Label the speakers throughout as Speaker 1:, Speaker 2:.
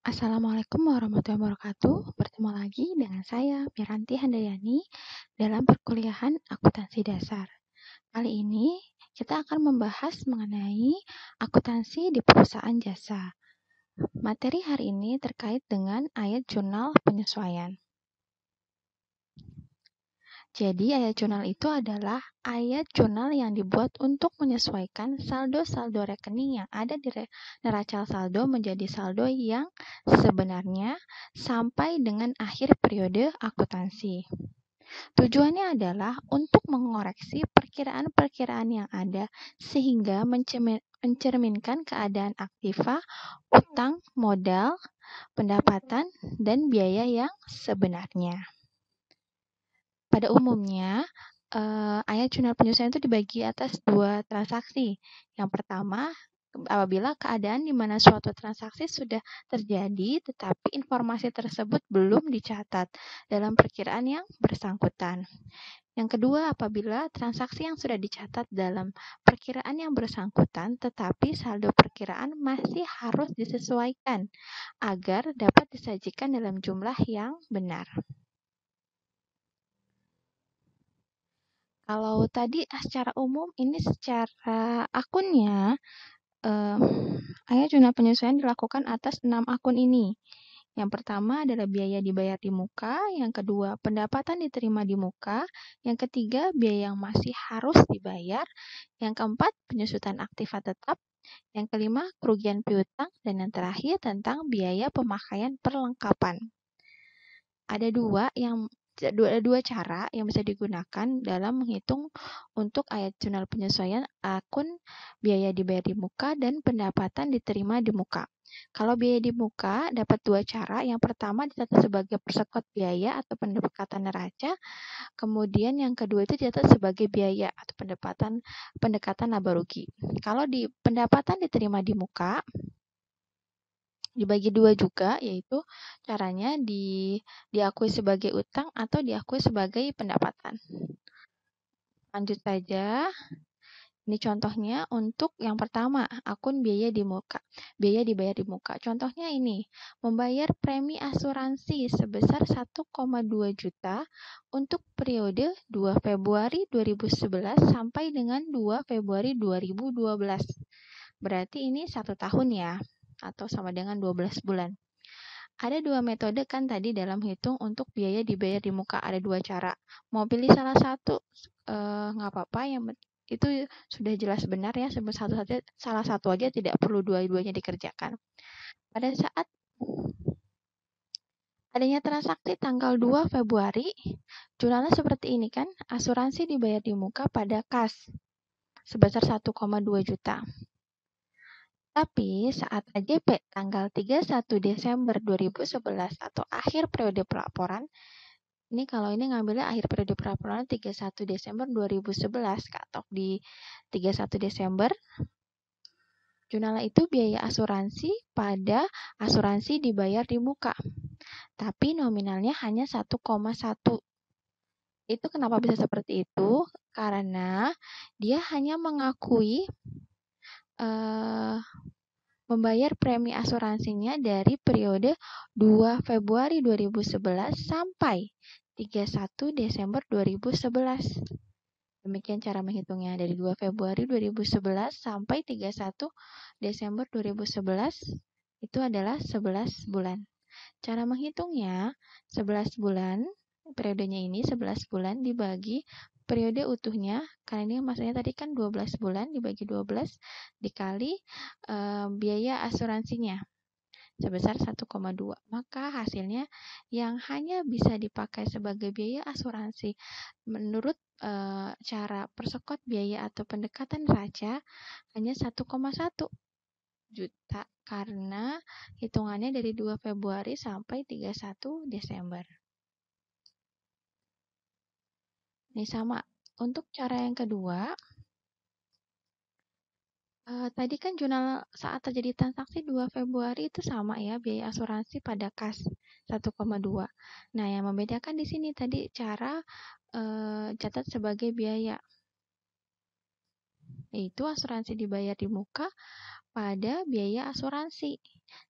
Speaker 1: Assalamualaikum warahmatullahi wabarakatuh. Bertemu lagi dengan saya, Miranti Handayani, dalam perkuliahan akuntansi dasar. Kali ini kita akan membahas mengenai akuntansi di perusahaan jasa. Materi hari ini terkait dengan ayat jurnal penyesuaian. Jadi ayat jurnal itu adalah ayat jurnal yang dibuat untuk menyesuaikan saldo-saldo rekening yang ada di neraca saldo menjadi saldo yang sebenarnya sampai dengan akhir periode akuntansi. Tujuannya adalah untuk mengoreksi perkiraan-perkiraan yang ada sehingga mencerminkan keadaan aktiva, utang, modal, pendapatan, dan biaya yang sebenarnya. Pada umumnya, ayat jurnal penyesuaian itu dibagi atas dua transaksi. Yang pertama, apabila keadaan di mana suatu transaksi sudah terjadi, tetapi informasi tersebut belum dicatat dalam perkiraan yang bersangkutan. Yang kedua, apabila transaksi yang sudah dicatat dalam perkiraan yang bersangkutan, tetapi saldo perkiraan masih harus disesuaikan agar dapat disajikan dalam jumlah yang benar. Kalau tadi secara umum, ini secara akunnya, ayat jurnal penyesuaian dilakukan atas 6 akun ini. Yang pertama adalah biaya dibayar di muka, yang kedua pendapatan diterima di muka, yang ketiga biaya yang masih harus dibayar, yang keempat penyusutan aktiva tetap, yang kelima kerugian piutang, dan yang terakhir tentang biaya pemakaian perlengkapan. Ada dua cara yang bisa digunakan dalam menghitung untuk ayat jurnal penyesuaian akun biaya dibayar di muka dan pendapatan diterima di muka. Kalau biaya di muka dapat dua cara. Yang pertama dicatat sebagai persekot biaya atau pendekatan neraca. Kemudian yang kedua itu dicatat sebagai biaya atau pendekatan laba rugi. Kalau di pendapatan diterima di muka, dibagi dua juga, yaitu caranya diakui sebagai utang atau diakui sebagai pendapatan. Lanjut saja. Ini contohnya untuk yang pertama, akun biaya di muka. Biaya dibayar di muka. Contohnya ini, membayar premi asuransi sebesar 1,2 juta untuk periode 2 Februari 2011 sampai dengan 2 Februari 2012. Berarti ini 1 tahun ya, atau sama dengan 12 bulan. Ada dua metode kan tadi dalam hitung untuk biaya dibayar di muka. Ada dua cara. Mau pilih salah satu, nggak apa-apa. Yang itu sudah jelas benar ya. Salah satu aja, tidak perlu dua-duanya dikerjakan. Pada saat adanya transaksi tanggal 2 Februari, jurnalnya seperti ini kan. Asuransi dibayar di muka pada kas sebesar 1,2 juta. Tapi saat AJP tanggal 31 Desember 2011 atau akhir periode pelaporan, ini kalau ini ngambilnya akhir periode pelaporan 31 Desember 2011, katok di 31 Desember, jurnalnya itu biaya asuransi pada asuransi dibayar di muka. Tapi nominalnya hanya 1,1. Itu kenapa bisa seperti itu? Karena dia hanya mengakui membayar premi asuransinya dari periode 2 Februari 2011 sampai 31 Desember 2011. Demikian cara menghitungnya, dari 2 Februari 2011 sampai 31 Desember 2011 itu adalah 11 bulan. Cara menghitungnya, 11 bulan, periodenya ini 11 bulan dibagi periode utuhnya, karena ini masanya tadi kan 12 bulan, dibagi 12 dikali biaya asuransinya sebesar 1,2. Maka hasilnya yang hanya bisa dipakai sebagai biaya asuransi menurut cara persekot biaya atau pendekatan neraca hanya 1,1 juta karena hitungannya dari 2 Februari sampai 31 Desember. Ini sama. Untuk cara yang kedua, tadi kan jurnal saat terjadi transaksi 2 Februari itu sama ya, biaya asuransi pada kas 1,2. Nah, yang membedakan di sini tadi cara catat sebagai biaya. yaitu asuransi dibayar di muka pada biaya asuransi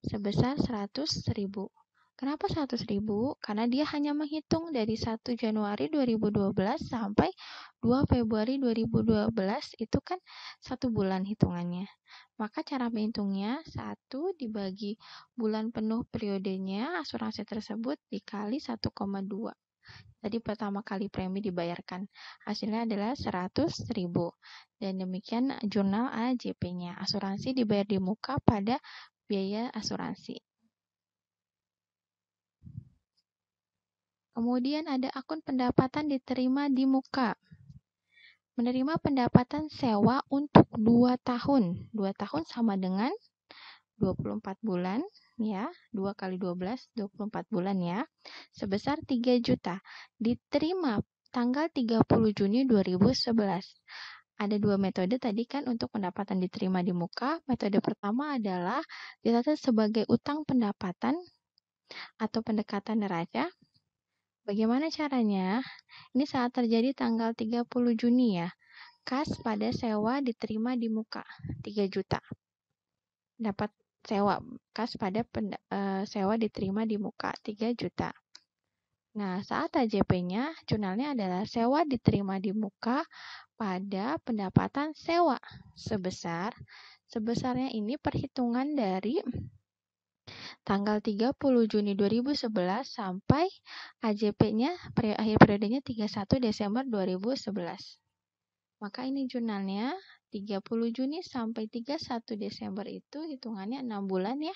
Speaker 1: sebesar 100.000. Kenapa 100.000? Karena dia hanya menghitung dari 1 Januari 2012 sampai 2 Februari 2012, itu kan 1 bulan hitungannya. Maka cara menghitungnya 1 dibagi bulan penuh periodenya asuransi tersebut dikali 1,2. Tadi pertama kali premi dibayarkan. Hasilnya adalah 100.000. Dan demikian jurnal AJP-nya. Asuransi dibayar di muka pada biaya asuransi. Kemudian ada akun pendapatan diterima di muka. Menerima pendapatan sewa untuk 2 tahun. 2 tahun sama dengan 24 bulan, ya. 2 kali 12, 24 bulan ya. Sebesar 3 juta. Diterima tanggal 30 Juni 2011. Ada 2 metode tadi kan untuk pendapatan diterima di muka. Metode pertama adalah dicatat sebagai utang pendapatan atau pendekatan neraca. Bagaimana caranya? Ini saat terjadi tanggal 30 Juni ya. Kas pada sewa diterima di muka 3 juta. Dapat sewa kas pada sewa diterima di muka 3 juta. Nah, saat AJP-nya jurnalnya adalah sewa diterima di muka pada pendapatan sewa sebesarnya ini perhitungan dari tanggal 30 Juni 2011 sampai AJP-nya akhir periodenya 31 Desember 2011. Maka ini jurnalnya 30 Juni sampai 31 Desember itu hitungannya 6 bulan ya.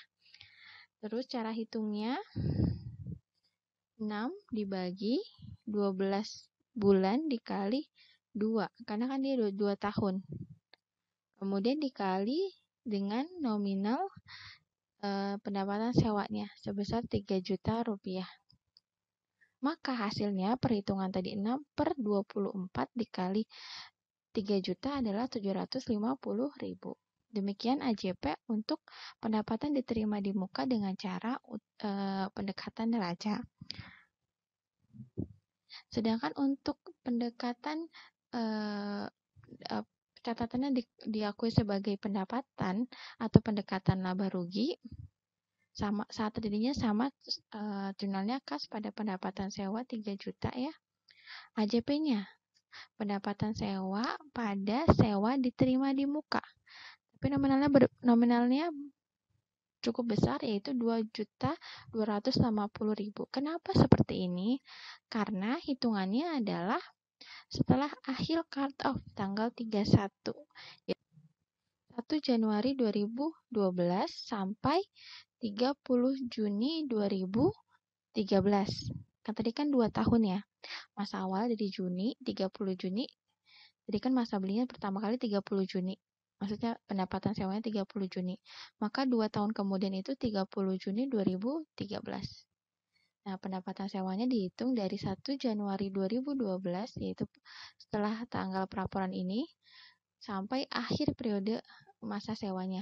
Speaker 1: Terus cara hitungnya 6 dibagi 12 bulan dikali 2. Karena kan dia 2 tahun. Kemudian dikali dengan nominal pendapatan sewanya sebesar 3 juta rupiah. Maka hasilnya perhitungan tadi 6 per 24 dikali 3 juta adalah 750.000. Demikian AJP untuk pendapatan diterima di muka dengan cara pendekatan neraca. Sedangkan untuk pendekatan catatannya diakui sebagai pendapatan atau pendekatan laba rugi, sama saat terjadinya sama jurnalnya kas pada pendapatan sewa 3 juta ya. AJP-nya pendapatan sewa pada sewa diterima di muka. Tapi nominalnya cukup besar yaitu 2.250.000. Kenapa seperti ini? Karena hitungannya adalah setelah akhir cut off tanggal 31 Januari 2012 sampai 30 Juni 2013. Kan tadi kan 2 tahun ya. Masa awal dari Juni, 30 Juni. Jadi kan masa belinya pertama kali 30 Juni. Maksudnya pendapatan sewanya 30 Juni. Maka 2 tahun kemudian itu 30 Juni 2013. Nah, pendapatan sewanya dihitung dari 1 Januari 2012, yaitu setelah tanggal pelaporan ini, sampai akhir periode masa sewanya.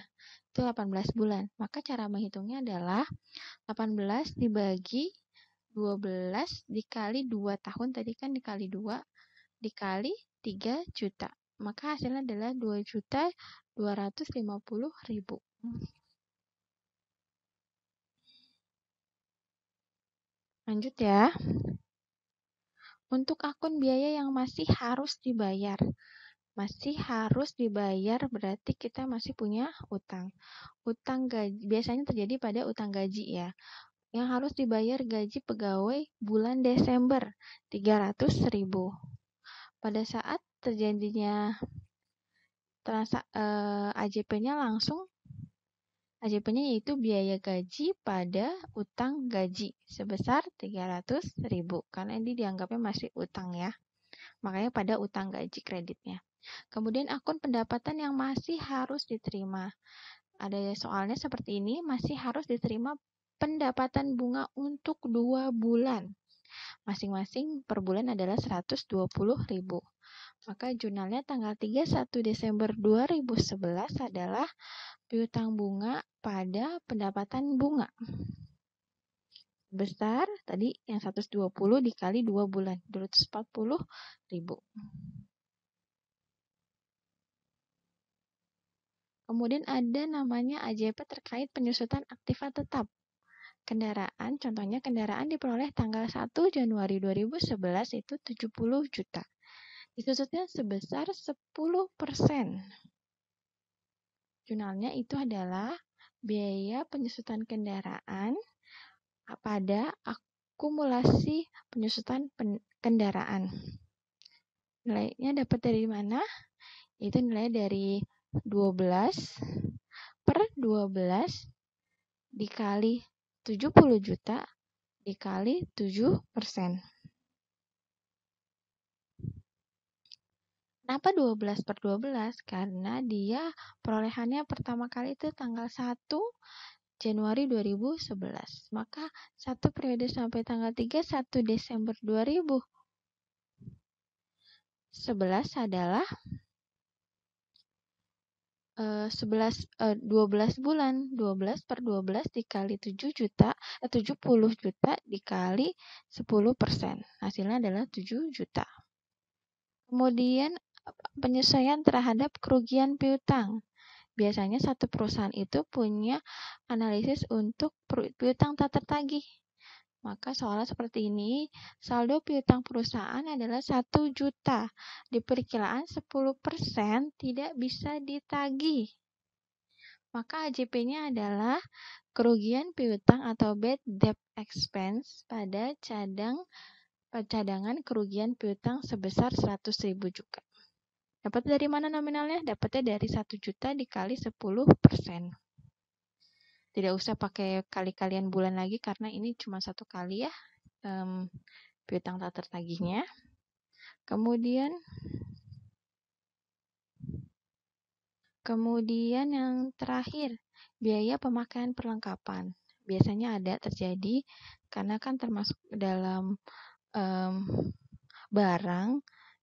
Speaker 1: Itu 18 bulan. Maka cara menghitungnya adalah 18 dibagi 12 dikali 2 tahun, tadi kan dikali 2, dikali 3 juta. Maka hasilnya adalah 2.250.000. Lanjut ya. Untuk akun biaya yang masih harus dibayar. Masih harus dibayar berarti kita masih punya utang. Utang gaji biasanya terjadi pada utang gaji ya. Yang harus dibayar gaji pegawai bulan Desember 300.000. Pada saat terjadinya AJP-nya langsung AJP-nya yaitu biaya gaji pada utang gaji sebesar 300.000 karena ini dianggapnya masih utang ya. Makanya pada utang gaji kreditnya. Kemudian akun pendapatan yang masih harus diterima. Ada soalnya seperti ini, masih harus diterima pendapatan bunga untuk 2 bulan. Masing-masing per bulan adalah 120.000. Maka jurnalnya tanggal 31 Desember 2011 adalah piutang bunga pada pendapatan bunga. Besar tadi yang 120 dikali 2 bulan, 240.000. Kemudian ada namanya AJP terkait penyusutan aktiva tetap kendaraan. Contohnya kendaraan diperoleh tanggal 1 Januari 2011 itu 70 juta. Disusutnya sebesar 10%. Jurnalnya itu adalah biaya penyusutan kendaraan pada akumulasi penyusutan kendaraan. Nilainya dapat dari mana? Itu nilai dari 12 per 12 dikali 70 juta dikali 7%. Kenapa 12 per 12? Karena dia perolehannya pertama kali itu tanggal 1 Januari 2011. Maka satu periode sampai tanggal 31 Desember 2011 adalah 12 bulan. 12 per 12 dikali 70 juta dikali 10%. Hasilnya adalah 7 juta. Kemudian penyesuaian terhadap kerugian piutang. Biasanya satu perusahaan itu punya analisis untuk piutang tak tertagih. Maka soalnya seperti ini, saldo piutang perusahaan adalah 1 juta. Di perkiraan 10% tidak bisa ditagih. Maka AJP-nya adalah kerugian piutang atau bad debt expense pada cadangan kerugian piutang sebesar 100.000 juga. Dapat dari mana nominalnya? Dapatnya dari 1 juta dikali 10%. Tidak usah pakai kali-kalian bulan lagi karena ini cuma satu kali ya piutang tak tertagihnya. Kemudian yang terakhir, biaya pemakaian perlengkapan. Biasanya ada terjadi karena kan termasuk dalam barang,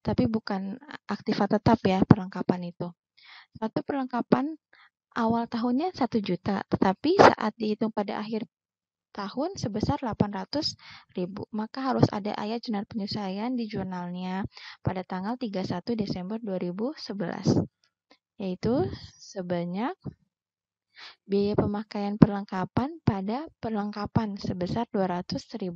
Speaker 1: tapi bukan aktiva tetap ya perlengkapan itu. Satu perlengkapan awal tahunnya 1 juta, tetapi saat dihitung pada akhir tahun sebesar 800.000. Maka harus ada ayat jurnal penyesuaian di jurnalnya pada tanggal 31 Desember 2011. Yaitu sebanyak biaya pemakaian perlengkapan pada perlengkapan sebesar 200.000.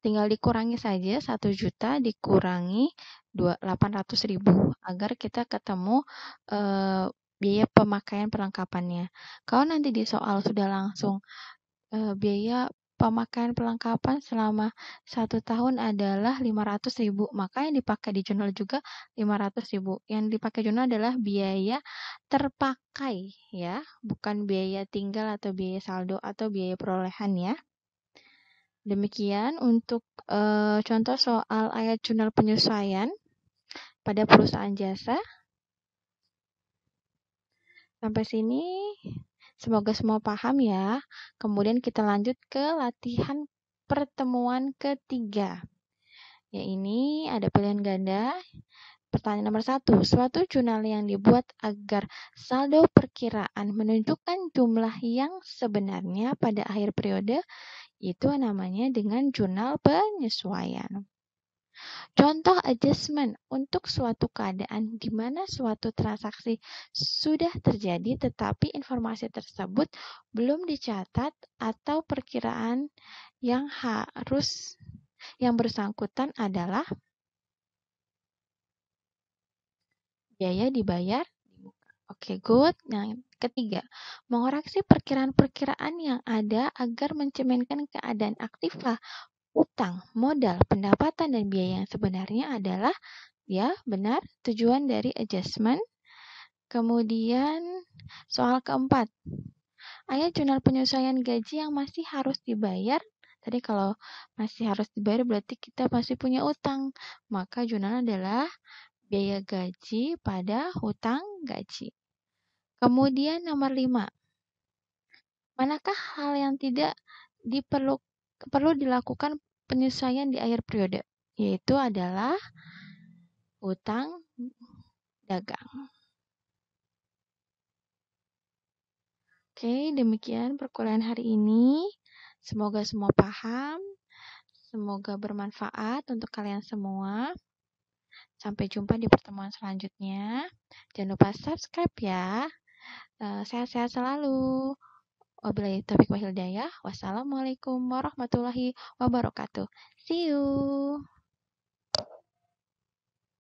Speaker 1: Tinggal dikurangi saja 1 juta dikurangi 800.000 agar kita ketemu biaya pemakaian perlengkapannya. Kalau nanti di soal sudah langsung biaya pemakaian perlengkapan selama 1 tahun adalah 500.000, maka yang dipakai di jurnal juga 500.000. Yang dipakai jurnal adalah biaya terpakai ya, bukan biaya tinggal atau biaya saldo atau biaya perolehan ya. Demikian untuk contoh soal ayat jurnal penyesuaian pada perusahaan jasa. Sampai sini semoga semua paham ya. Kemudian kita lanjut ke latihan pertemuan ketiga. Ya ini ada pilihan ganda. Pertanyaan nomor 1. Suatu jurnal yang dibuat agar saldo perkiraan menunjukkan jumlah yang sebenarnya pada akhir periode itu namanya dengan jurnal penyesuaian. Contoh adjustment untuk suatu keadaan di mana suatu transaksi sudah terjadi tetapi informasi tersebut belum dicatat atau perkiraan yang bersangkutan adalah biaya dibayar di muka. Oke, good. Yang ketiga, mengoreksi perkiraan-perkiraan yang ada agar mencerminkan keadaan aktiva utang, modal, pendapatan, dan biaya yang sebenarnya adalah ya benar tujuan dari adjustment. Kemudian soal keempat, ayat jurnal penyesuaian gaji yang masih harus dibayar. Tadi kalau masih harus dibayar berarti kita masih punya utang. Maka jurnal adalah biaya gaji pada hutang gaji. Kemudian nomor 5, manakah hal yang tidak perlu dilakukan penyesuaian di akhir periode? Yaitu adalah utang dagang. Oke, demikian perkuliahan hari ini. Semoga semua paham. Semoga bermanfaat untuk kalian semua. Sampai jumpa di pertemuan selanjutnya. Jangan lupa subscribe ya. Sehat-sehat selalu. Wabillahi taufiq wal hidayah. Wassalamualaikum warahmatullahi wabarakatuh. See you.